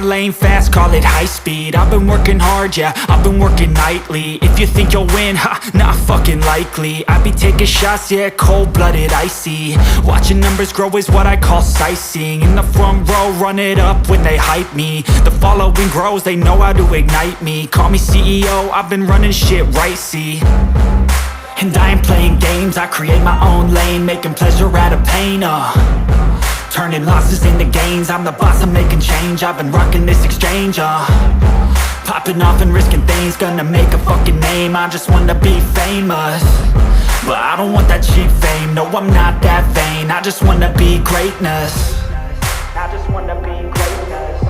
my lane fast, call it high speed. I've been working hard, yeah, I've been working nightly. If you think you'll win, ha, not fucking likely. I be taking shots, yeah, cold-blooded, icy. Watching numbers grow is what I call sightseeing. In the front row, run it up when they hype me. The following grows, they know how to ignite me. Call me CEO, I've been running shit right, see. And I ain't playing games, I create my own lane, making pleasure out of pain, turning losses into gains. I'm the boss, I'm making change. I've been rocking this exchange, popping off and risking things. Gonna make a fucking name, I just wanna be famous. But I don't want that cheap fame, no, I'm not that vain. I just wanna be greatness. I just wanna be greatness.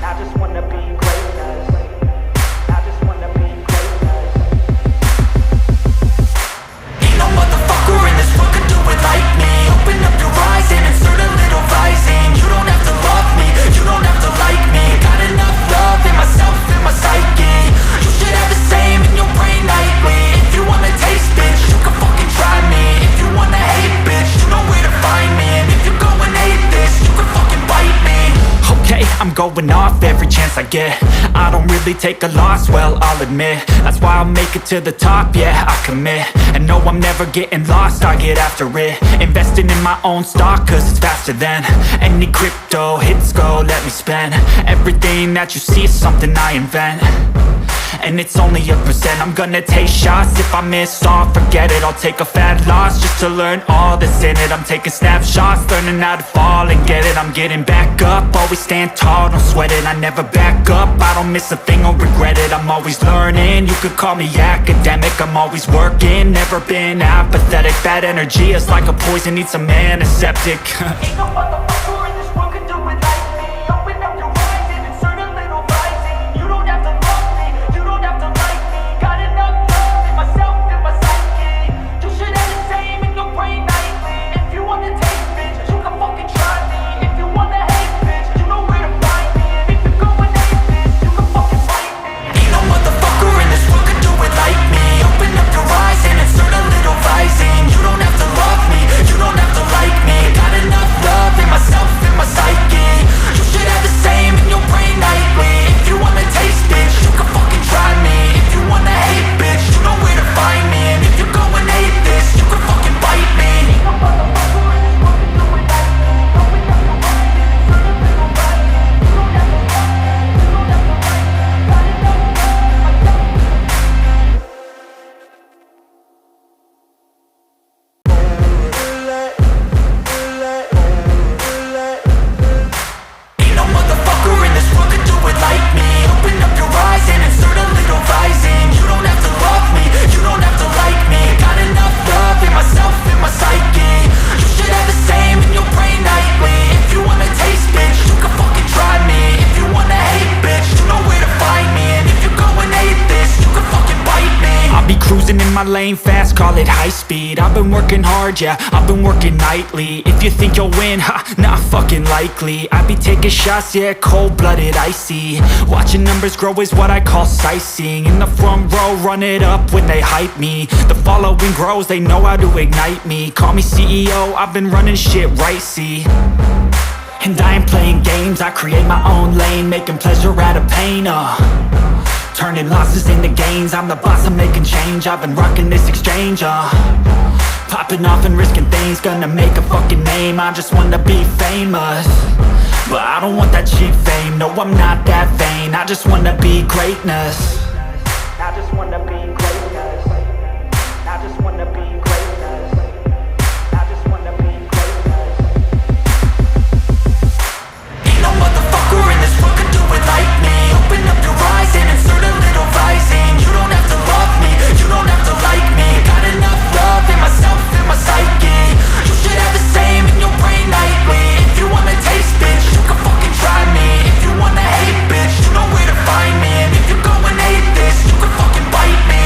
I just wanna be greatness. I just wanna be greatness. Ain't no motherfucker in this world could do it like me. Open up your eyes and insert a little rising. You don't have to love me, you don't have to like me. Got enough love in myself, in my psyche. You should have the same in your brain nightly. If you wanna taste, bitch, you can fucking try me. If you wanna hate, bitch, you know where to find me. And if you go and hate this, you can fucking bite me. Okay, I'm going off every chance I get. I don't really take a loss, well, I'll admit. That's why I'll make it to the top, yeah, I commit. And no, I'm never getting lost, I get after it. Investing in my own stock, cause it's faster than any crypto hits go, let me spend. Everything that you see is something I invent. And it's only a percent. I'm gonna take shots. If I miss all, forget it. I'll take a fat loss just to learn all that's in it. I'm taking snapshots, learning how to fall and get it. I'm getting back up, always stand tall, don't sweat it. I never back up, I don't miss a thing or regret it. I'm always learning, you could call me academic. I'm always working, never been apathetic. Bad energy is like a poison, needs some antiseptic. Ain't no motherfucker in this world could do it like me. Open up your eyes and insert a little rising. You don't have to love me, you don't have to like me. Got enough love in myself, in my psyche. You should have the same in your brain nightly. If you wanna taste, bitch, you can fucking try me. If you wanna hate, bitch, you know where to find me. And if you go and hate this, you can fucking fight me. Ain't no motherfucker in this world could do it like me. Open up your eyes and insert a little rising. You don't have to love me, you don't have to like me. Got enough love in myself, in my psyche. You should have the same in your brain nightly. If you wanna taste, bitch, you can fucking try me. If you wanna hate, bitch, you know where to find me. And if you go and hate this, you can fucking bite me. Ain't no motherfucker in this world could do it like me. Open up your eyes and insert a little rising. You don't have to love me, you don't have to like me. Got enough love in myself. Ain't no motherfucker in this world could do it like me. Open up your eyes and insert a little rising. You don't have to love me, you don't have to like me. Got enough love in myself, in my psyche. You should have the same in your brain nightly. If you wanna taste, bitch, you can fucking try me. If you wanna hate, bitch, you know where to find me. And if you go and hate this, you can fucking bite me. I'll be cruising in my lane fast, call it high speed. I've been working hard, yeah, I've been working nightly. If you think you'll win, ha, not fucking likely. I be taking shots, yeah, cold-blooded, icy. Watching numbers grow is what I call sightseeing. In the front row, run it up when they hype me. The following grows, they know how to ignite me. Call me CEO, I've been running shit right, see. And I ain't playing games, I create my own lane, making pleasure out of pain, turning losses into gains. I'm the boss, I'm making change. I've been rocking this exchange, popping off and risking things. Gonna make a fucking name, I just wanna be famous. But I don't want that cheap fame, no, I'm not that vain. I just wanna be greatness. I just wanna be greatness. I just wanna be greatness. I just wanna be greatness. Ain't no motherfucker in this world could do it like me. Open up your eyes and insert a little rising. You don't have to love me, you don't have to like me. Got enough love in myself, in my psyche. You should have the same in your brain nightly. If you wanna taste, bitch, you can fucking try me. If you wanna hate, bitch, you know where to find me. And if you go and hate this, you can fucking bite me.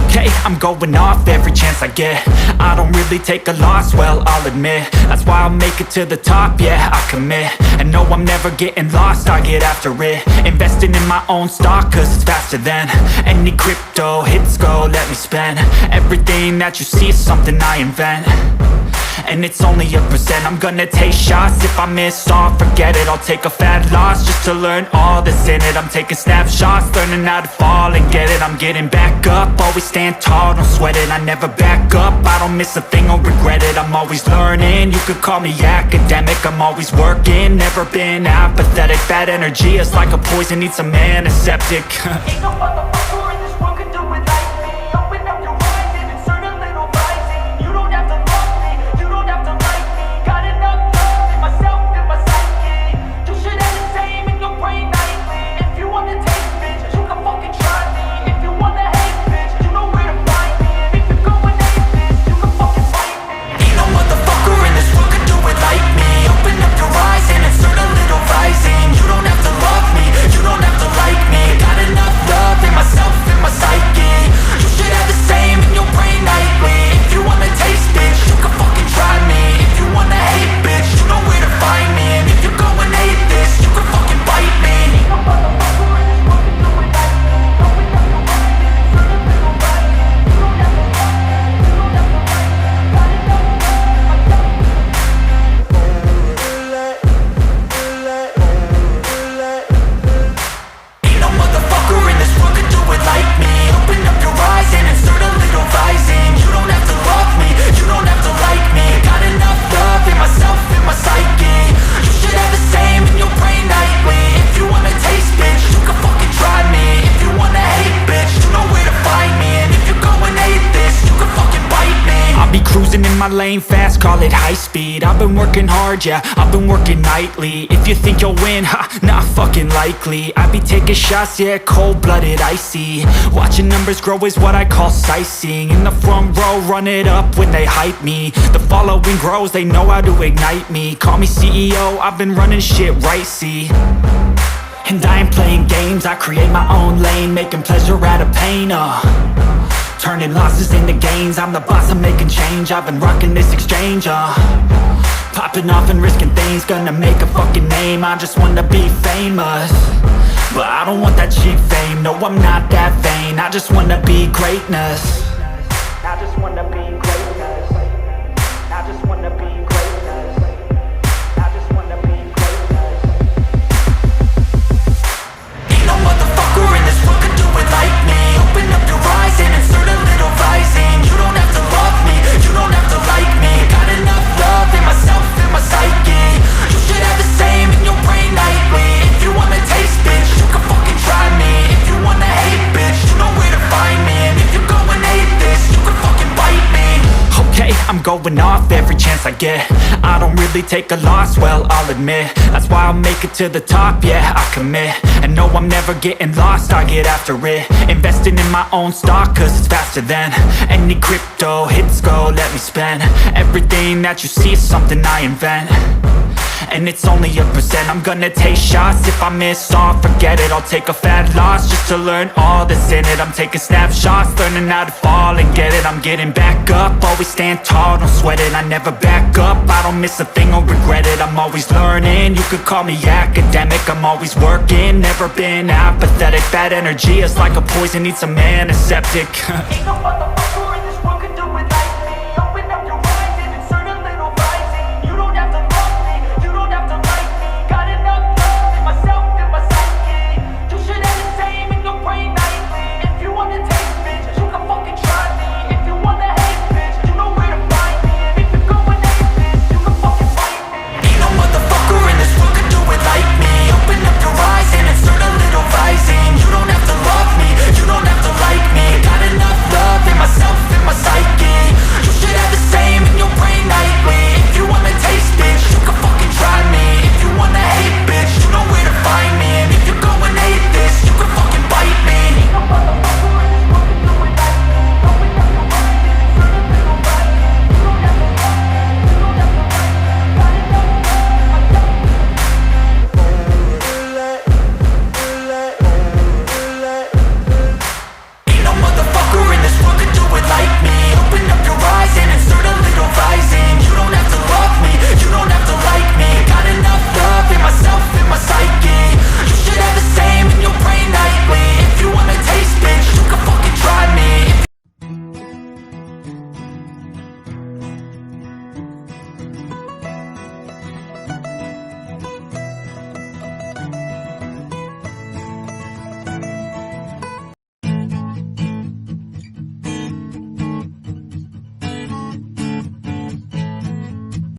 Okay, I'm going off every chance I get. I don't really take a loss, well, I'll admit. That's why I'll make it to the top, yeah, I commit. And no, I'm never getting lost, I get after it. Investing in my own stock, cause it's faster than any crypto hits go, let me spend. Everything that you see is something I invent. and it's only a percent. I'm gonna take shots, if I miss all, forget it. I'll take a fat loss just to learn all that's in it. I'm taking snapshots, learning how to fall and get it. I'm getting back up, always stand tall, don't sweat it. I never back up, I don't miss a thing or regret it. I'm always learning, you could call me academic. I'm always working, never been apathetic. Bad energy is like a poison, needs some antiseptic. Ain't no motherfucker in this world can do it like me. Open up your eyes and insert a little rising. You don't have to love me, you don't have to like me. Got enough love in myself and my psyche. You should have the same in your brain nightly. If you wanna taste, bitch, you can fucking try me. If you wanna hate, bitch, you know where to find me. And if you're going hate, bitch, you can fucking fight me. Ain't no motherfucker in this world can do it like me. Open up your eyes and insert a little rising. You don't have to love me, you don't have to like me. Got enough love in myself and my psyche. You should have the same in your brain nightly. If you wanna taste, bitch, you can fucking try me. If you wanna hate, bitch, you know where to find me. And if you're going hate this, you can fucking bite me. Ain't no motherfucker in this world can do it like me. Open up your eyes and insert a little rising. You don't have to love me, you don't have to like me. Got enough love in myself. Ain't no motherfucker in this world can do it like me. Open up your eyes and insert a little rising. You don't have to love me, you don't have to like me. Got enough love in myself and my psyche. You should have the same in your brain nightly. If you wanna taste, bitch, you can fucking try me. If you wanna hate, bitch, you know where to find me. And if you're going hate this, you can fucking bite me. I'll be cruising in my lane fast, call it high speed. I've been working hard, yeah, I've been working nightly. If you think you'll win, ha, not fucking likely. I be taking shots, yeah, cold-blooded, icy. Watching numbers grow is what I call sightseeing. In the front row, run it up when they hype me. The following grows, they know how to ignite me. Call me CEO, I've been running shit right, see. And I ain't playing games, I create my own lane. Making pleasure out of pain, turning losses into gains. I'm the boss, I'm making change. I've been rocking this exchange, popping off and risking things. Gonna make a fucking name, I just wanna be famous. But I don't want that cheap fame, no I'm not that vain. I just wanna be greatness. I just wanna be greatness. I just wanna be greatness. I just wanna be greatness. Ain't no motherfucker in this world can do it like me. Open up your eyes and insert a little rising. You don't have to love me, you don't have to like me. Got enough love in myself and my psyche. You should have the same in your brain nightly. If you wanna taste, bitch, you can fucking try me. If you wanna hate, bitch, you know where to find me. And if you're going hate this, you can fucking bite me. Okay, I'm going off every chance I get. I don't really take a loss, well, I'll admit. That's why I'll make it to the top, yeah, I commit. And no, I'm never getting lost, I get after it. Investing in my own stock, cause it's faster than any crypto hits go, let me spend. Everything that you see is something I invent. And it's only a percent. I'm gonna take shots, if I miss all, forget it. I'll take a fat loss just to learn all that's in it. I'm taking snapshots, learning how to fall and get it. I'm getting back up, always stand tall, don't sweat it. I never back up, I don't miss a thing or regret it. I'm always learning, you could call me academic. I'm always working, never been apathetic. Bad energy is like a poison, needs some antiseptic. Ain't nobody